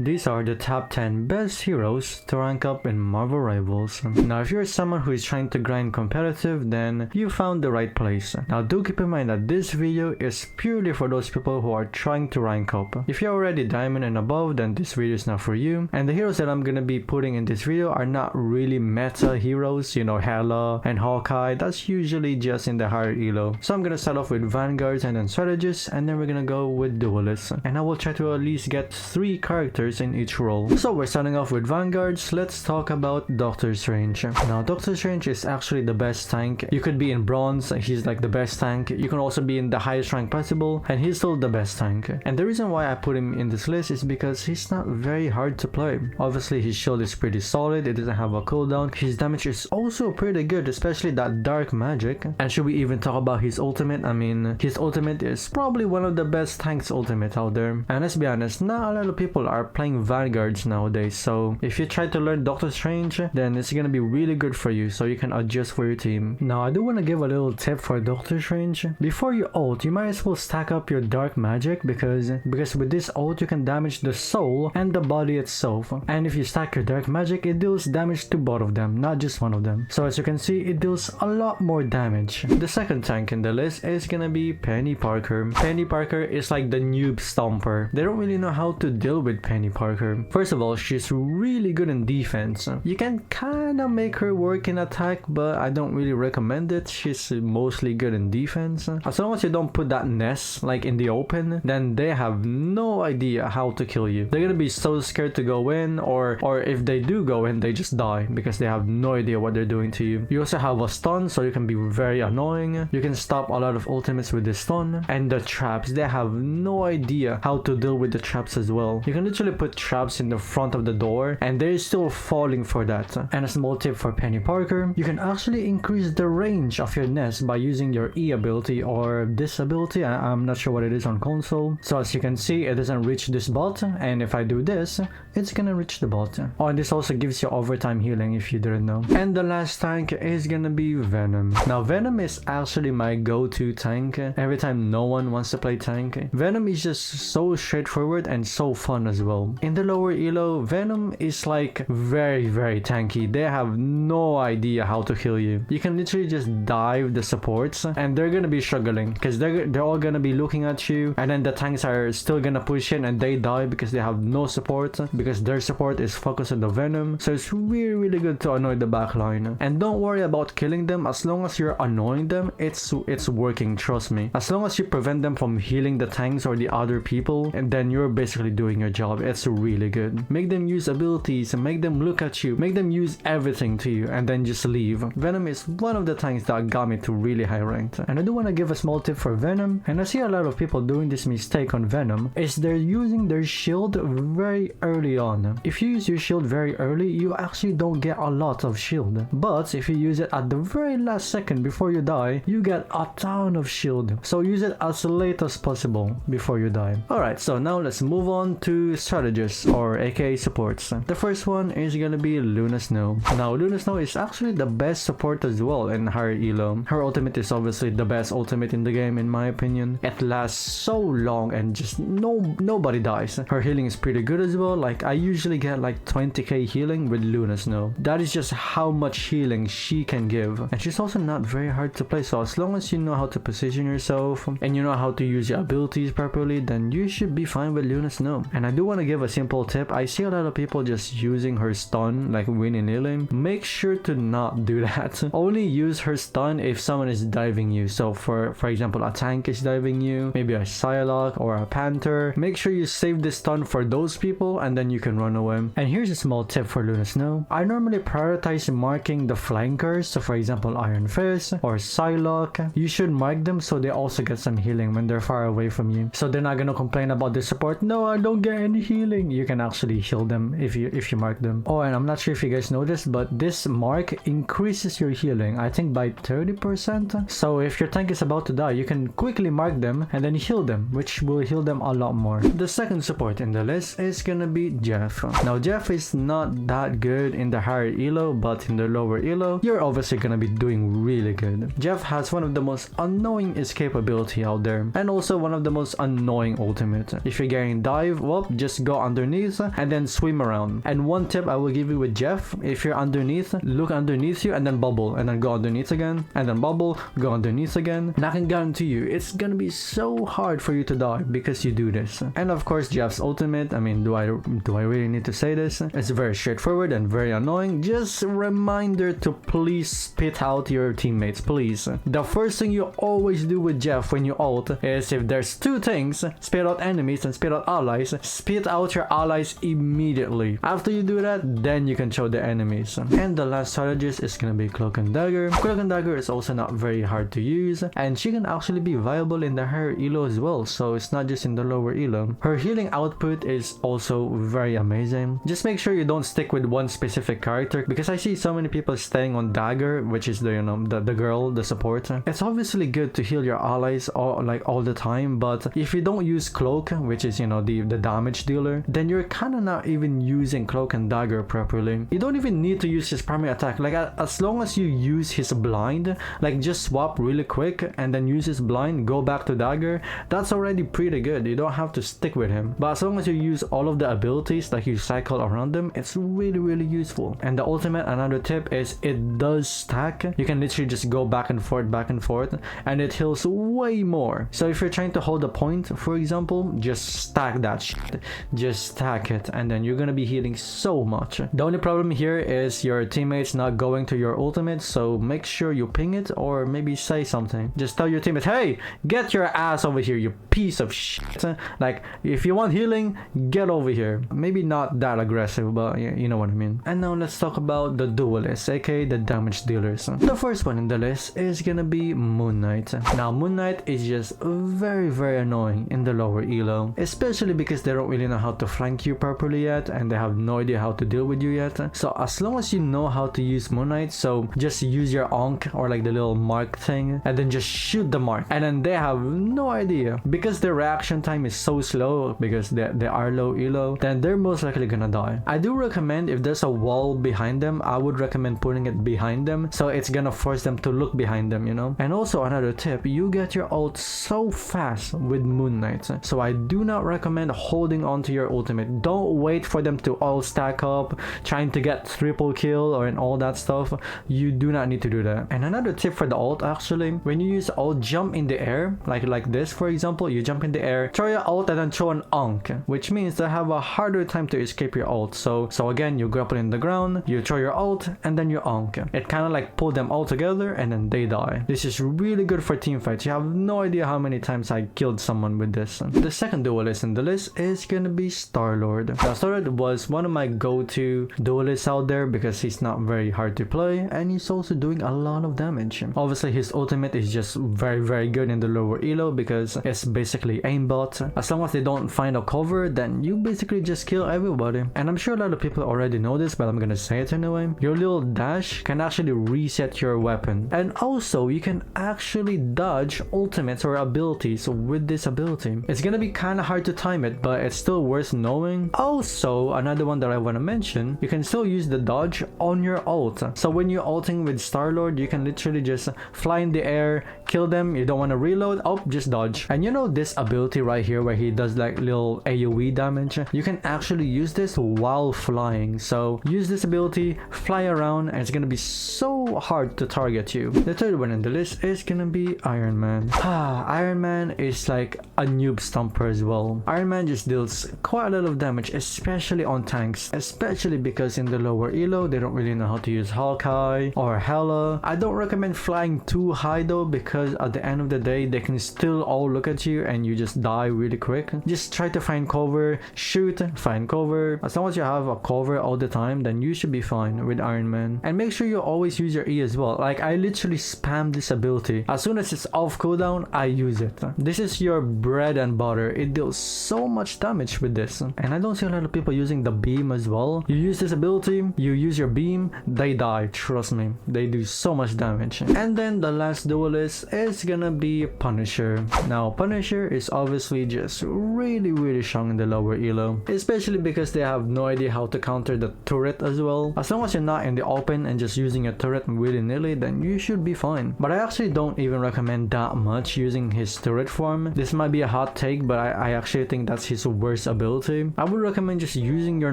these are the top 10 best heroes to rank up in Marvel Rivals. Now if you're someone who is trying to grind competitive, then you found the right place. Now do keep in mind that this video is purely for those people who are trying to rank up. If you're already diamond and above, then this video is not for you. And the heroes that I'm gonna be putting in this video are not really meta heroes, you know, Hela and Hawkeye. That's usually just in the higher elo. So I'm gonna start off with Vanguards and then Strategists, and then we're gonna go with Duelists. And I will try to at least get 3 characters in each role. So we're starting off with Vanguards. Let's talk about Doctor Strange. Now Doctor Strange is actually the best tank. You could be in bronze, he's like the best tank. You can also be in the highest rank possible, and he's still the best tank. And the reason why I put him in this list is because he's not very hard to play. Obviously his shield is pretty solid, it doesn't have a cooldown. His damage is also pretty good, especially that dark magic. And should we even talk about his ultimate? I mean, his ultimate is probably one of the best tanks ultimate out there. And let's be honest, not a lot of people are playing Vanguards nowadays, so if you try to learn Doctor Strange, then it's gonna be really good for you, so you can adjust for your team. Now I do want to give a little tip for Doctor Strange. Before you ult, you might as well stack up your dark magic, because with this ult you can damage the soul and the body itself. And if you stack your dark magic, it deals damage to both of them, not just one of them. So as you can see, it deals a lot more damage. The second tank in the list is gonna be Penny Parker. Penny Parker is like the noob stomper. They don't really know how to deal with Penny Parker. First of all, she's really good in defense. You can kinda make her work in attack, but I don't really recommend it. She's mostly good in defense. As long as you don't put that nest like in the open, then they have no idea how to kill you. They're gonna be so scared to go in, or if they do go in, they just die because they have no idea what they're doing to you. You also have a stun, so you can be very annoying. You can stop a lot of ultimates with the stun. And the traps, they have no idea how to deal with the traps as well. You can literally put traps in the front of the door and they're still falling for that. And a small tip for Penny Parker, you can actually increase the range of your nest by using your E ability or this ability. I'm not sure what it is on console. So as you can see, it doesn't reach this bot, and if I do this, it's gonna reach the bot. Oh, and this also gives you overtime healing if you didn't know. And the last tank is gonna be Venom. Now Venom is actually my go-to tank every time no one wants to play tank. Venom is just so straightforward and so fun as well. In the lower elo, Venom is like very tanky. They have no idea how to kill you. You can literally just dive the supports and they're gonna be struggling because they're all gonna be looking at you, and then the tanks are still gonna push in and they die because they have no support, because their support is focused on the Venom. So it's really good to annoy the backline. And don't worry about killing them. As long as you're annoying them, it's working, trust me. As long as you prevent them from healing the tanks or the other people, and then you're basically doing your job. It's really good. Make them use abilities and make them look at you, make them use everything to you, and then just leave. Venom is one of the tanks that got me to really high ranked. And I do want to give a small tip for Venom, and I see a lot of people doing this mistake on Venom, is they're using their shield very early on. If you use your shield very early, you actually don't get a lot of shield. But if you use it at the very last second before you die, you get a ton of shield. So use it as late as possible before you die. Alright, so now let's move on to Strategists, or aka supports. The first one is gonna be Luna Snow. Now Luna Snow is actually the best support as well in higher elo. Her ultimate is obviously the best ultimate in the game in my opinion. It lasts so long and just nobody dies. Her healing is pretty good as well. Like I usually get like 20k healing with Luna Snow. That is just how much healing she can give. And she's also not very hard to play, so as long as you know how to position yourself and you know how to use your abilities properly, then you should be fine with Luna Snow. And I do want to give a simple tip. I see a lot of people just using her stun like willy-nilly. Make sure to not do that. Only use her stun if someone is diving you. So for example, a tank is diving you, maybe a Psylocke or a Panther. Make sure you save the stun for those people and then you can run away. And here's a small tip for Luna Snow. I normally prioritize marking the flankers. So for example, Iron Fist or Psylocke, you should mark them so they also get some healing when they're far away from you. So they're not gonna complain about the support. No, I don't get any healing. You can actually heal them if you mark them. Oh, and I'm not sure if you guys noticed, but this mark increases your healing, I think by 30%. So if your tank is about to die, you can quickly mark them and then heal them, which will heal them a lot more. The second support in the list is gonna be Jeff. Now Jeff is not that good in the higher elo, but in the lower elo, you're obviously gonna be doing really good. Jeff has one of the most annoying escape ability out there, and also one of the most annoying ultimate. If you're getting dive, well, just go underneath and then swim around. And one tip I will give you with Jeff, if you're underneath, look underneath you and then bubble, and then go underneath again, and then bubble, go underneath again. And I can guarantee you, it's gonna be so hard for you to die because you do this. And of course, Jeff's ultimate, I mean, do I really need to say this? It's very straightforward and very annoying. Just a reminder to please spit out your teammates, please. The first thing you always do with Jeff when you ult is, if there's two things, spit out enemies and spit out allies, spit out your allies immediately. After you do that, then you can show the enemies. And the last strategist is gonna be Cloak and Dagger. Cloak and Dagger is also not very hard to use, and she can actually be viable in the higher elo as well, so it's not just in the lower elo. Her healing output is also very amazing. Just make sure you don't stick with one specific character, because I see so many people staying on Dagger, which is the, you know, the girl, the support. It's obviously good to heal your allies all the time, but if you don't use Cloak, which is, you know, the damage dealer, then you're kind of not even using Cloak and Dagger properly. You don't even need to use his primary attack. Like, as long as you use his blind, like just swap really quick and then use his blind, go back to Dagger, that's already pretty good. You don't have to stick with him. But as long as you use all of the abilities, like you cycle around them, it's really useful. And the ultimate, another tip is, it does stack. You can literally just go back and forth, and it heals way more. So if you're trying to hold a point, for example, just stack that shit. Just stack it, and then you're gonna be healing so much. The only problem here is your teammates not going to your ultimate, so make sure you ping it, or maybe say something. Just tell your teammates, hey, get your ass over here, you piece of shit. Like, if you want healing, get over here. Maybe not that aggressive, but you know what I mean. And now let's talk about the duelists, aka the damage dealers. The first one in the list is gonna be Moon Knight. Now, Moon Knight is just very annoying in the lower elo, especially because they don't really know how to flank you properly yet, and they have no idea how to deal with you yet. So as long as you know how to use Moon Knight, so just use your Onk, or like the little mark thing, and then just shoot the mark, and then they have no idea, because their reaction time is so slow, because they are low elo, then they're most likely gonna die. I do recommend, if there's a wall behind them, I would recommend putting it behind them, so it's gonna force them to look behind them, you know. And also another tip, you get your ult so fast with Moon Knight, so I do not recommend holding on to your ultimate. Don't wait for them to all stack up, trying to get triple kill or and all that stuff. You do not need to do that. And another tip for the ult, actually, when you use ult, jump in the air, like this, for example. You jump in the air, throw your ult, and then throw an Onk, which means they have a harder time to escape your ult. So again, you grapple in the ground, you throw your ult, and then you Onk. It kind of like pull them all together, and then they die. This is really good for team fights. You have no idea how many times I killed someone with this. The second duelist in the list is gonna be Star-Lord. Now, Star-Lord was one of my go-to duelists out there, because he's not very hard to play, and he's also doing a lot of damage. Obviously, his ultimate is just very good in the lower elo, because it's basically aimbot. As long as they don't find a cover, then you basically just kill everybody. And I'm sure a lot of people already know this, but I'm gonna say it anyway. Your little dash can actually reset your weapon, and also you can actually dodge ultimates or abilities with this ability. It's gonna be kind of hard to time it, but it's still worth knowing. Also, another one that I want to mention, you can still use the dodge on your ult. So when you're ulting with Star-Lord, you can literally just fly in the air, kill them. You don't want to reload, oh, just dodge. And you know this ability right here where he does like little AoE damage, you can actually use this while flying. So use this ability, fly around, and it's gonna be so hard to target you. The third one in the list is gonna be Iron Man. Iron Man is like a noob stomper as well. Iron Man just deals quite a lot of damage, especially on tanks, especially because in the lower elo they don't really know how to use Hawkeye or Hela. I don't recommend flying too high though, because at the end of the day they can still all look at you and you just die really quick. Just try to find cover, shoot, find cover. As long as you have a cover all the time, then you should be fine with Iron Man. And make sure you always use your E as well. Like, I literally spam this ability. As soon as it's off cooldown, I use it. This is your bread and butter. It deals so much damage with this. And I don't see a lot of people using the beam as well. You use this ability, you use your beam, they die. Trust me, they do so much damage. And then the last duelist is gonna be Punisher. Now Punisher is obviously just really strong in the lower elo, especially because they have no idea how to counter the turret as well. As long as you're not in the open and just using a turret willy-nilly, then you should be fine. But I actually don't even recommend that much using his turret form. This might be a hot take, but I actually think that's his worst ability. I would recommend just using your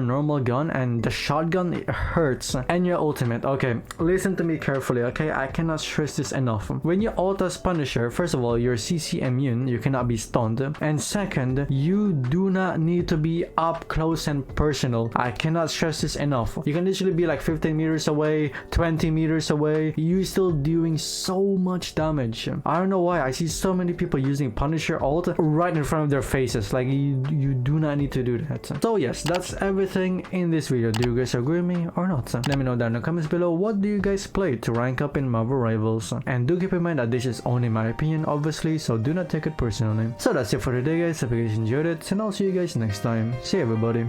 normal gun, and the shotgun, it hurts, and your ultimate. Okay, listen to me carefully, okay? I cannot stress this enough. When you ult as Punisher, first of all, you're CC immune, you cannot be stunned, and second, you do not need to be up close and personal. I cannot stress this enough. You can literally be like 15 meters away, 20 meters away, you still doing so much damage. I don't know why I see so many people using Punisher ult right in front of their faces. Like you do not need to do that. So yes, that's everything in this video. Do you guys agree with me or not? Let me know down in the comments below, what do you guys play to rank up in Marvel Rivals? And do keep in mind that this is only my opinion, obviously, so do not take it personally. So that's it for today, guys. Hope you guys enjoyed it, and I'll see you guys next time. See you, everybody.